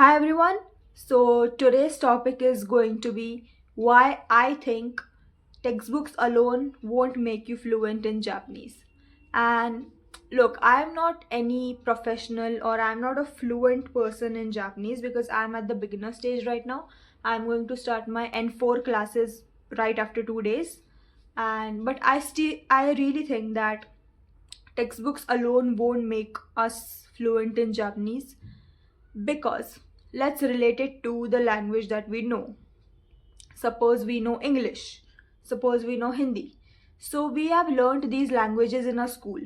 Hi everyone. So today's topic is going to be why I think textbooks alone won't make you fluent in Japanese. And look, I'm not any professional or I'm not a fluent person in Japanese because I'm at the beginner stage right now. I'm going to start my N4 classes right after 2 days. And but I really think that textbooks alone won't make us fluent in Japanese because let's relate it to the language that we know. Suppose we know English, suppose we know Hindi. So we have learned these languages in our school.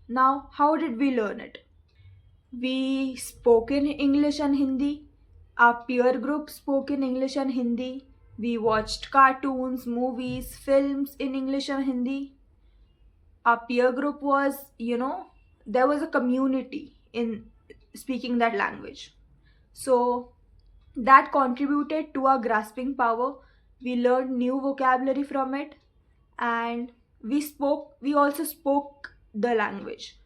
Now, how did we learn it? We spoke in English and Hindi. Our peer group spoke in English and Hindi. We watched cartoons, movies, films in English and Hindi. Our peer group was, there was a community in speaking that language. So that contributed to our grasping power. We learned new vocabulary from it, and we also spoke the language.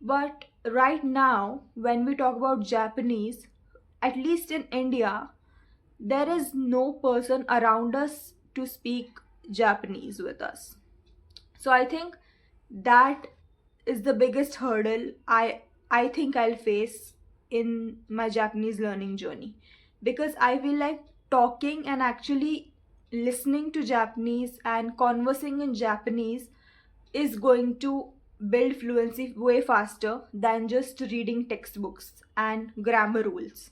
But right now, when we talk about Japanese, at least in India, there is no person around us to speak Japanese with us. So I think that is the biggest hurdle I think I'll face in my Japanese learning journey, because I feel like talking and actually listening to Japanese and conversing in Japanese is going to build fluency way faster than just reading textbooks and grammar rules.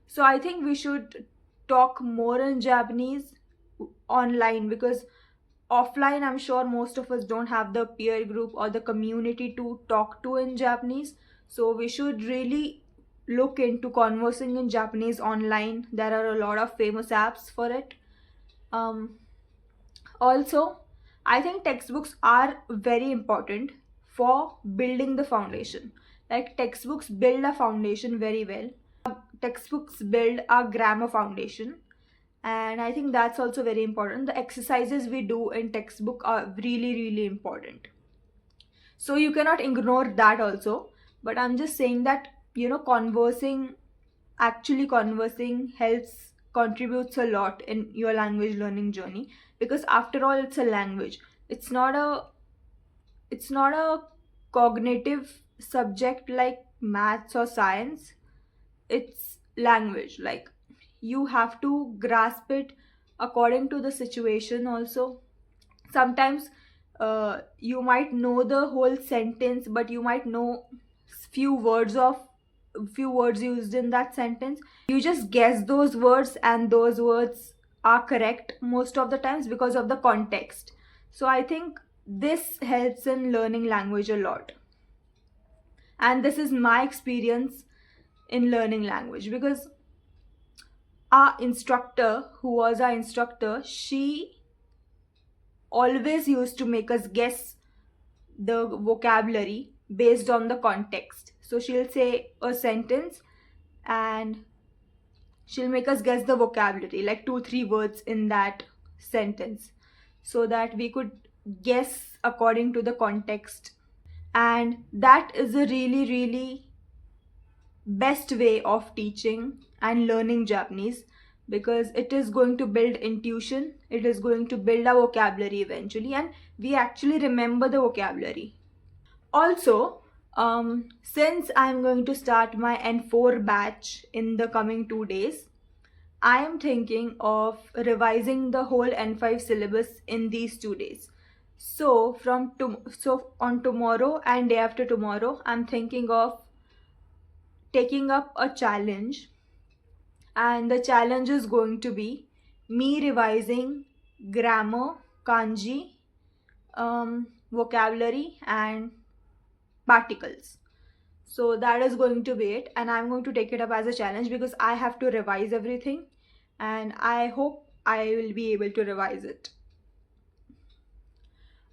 So I think we should talk more in Japanese online, because offline I'm sure most of us don't have the peer group or the community to talk to in Japanese. So we should really look into conversing in Japanese online. There are a lot of famous apps for it. um, Also, I think textbooks are very important for building the foundation. Like textbooks build a foundation very well. Textbooks build a grammar foundation, and I think that's also very important. The exercises we do in textbook are really important, so you cannot ignore that also. But I'm just saying that, actually conversing helps, contributes a lot in your language learning journey, because after all it's a language. It's not a cognitive subject like maths or science. It's language. Like, you have to grasp it according to the situation also. Sometimes you might know the whole sentence, but you might know few words used in that sentence. You just guess those words, and those words are correct most of the times because of the context. So I think this helps in learning language a lot, and this is my experience in learning language, because our instructor, she always used to make us guess the vocabulary based on the context. So she'll say a sentence and she'll make us guess the vocabulary, like two, three words in that sentence, so that we could guess according to the context. And that is a really best way of teaching and learning Japanese, because it is going to build intuition, it is going to build our vocabulary eventually, and we actually remember the vocabulary. Also, since I'm going to start my N4 batch in the coming 2 days, I am thinking of revising the whole N5 syllabus in these 2 days. So so on tomorrow and day after tomorrow, I'm thinking of taking up a challenge, and the challenge is going to be me revising grammar, kanji, vocabulary, and particles. So that is going to be it, and I'm going to take it up as a challenge because I have to revise everything, and I hope I will be able to revise it.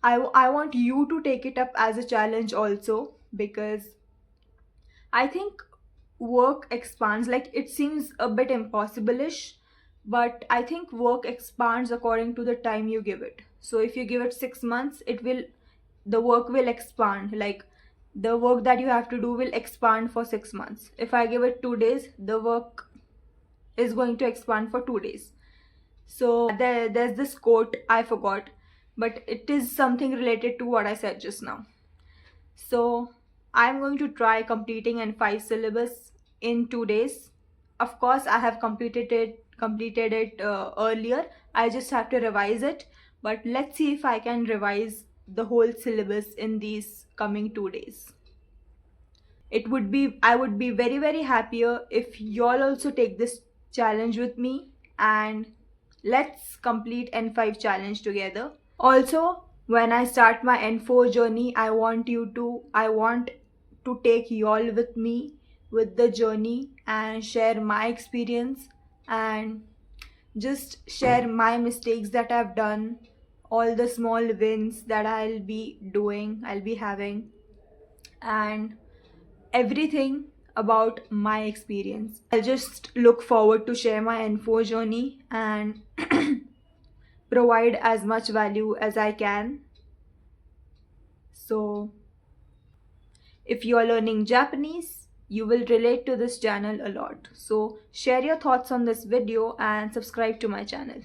I want you to take it up as a challenge also, because I think work expands. Like, it seems a bit impossible-ish, but I think work expands according to the time you give it. So if you give it 6 months, the work will expand. Like, the work that you have to do will expand for 6 months. If I give it 2 days, the work is going to expand for 2 days. So there's this quote, I forgot, but it is something related to what I said just now. So I'm going to try completing N5 syllabus in 2 days. Of course, I have completed it earlier. I just have to revise it. But let's see if I can revise the whole syllabus in these coming 2 days. I would be very very happier if y'all also take this challenge with me, and let's complete N5 challenge together. Also, when I start my N4 journey, I want to take y'all with me with the journey and share my experience and just share my mistakes that I've done, all the small wins that I'll be having, and everything about my experience. I'll just look forward to share my N4 journey and provide as much value as I can. So, if you are learning Japanese, you will relate to this channel a lot. So, share your thoughts on this video and subscribe to my channel.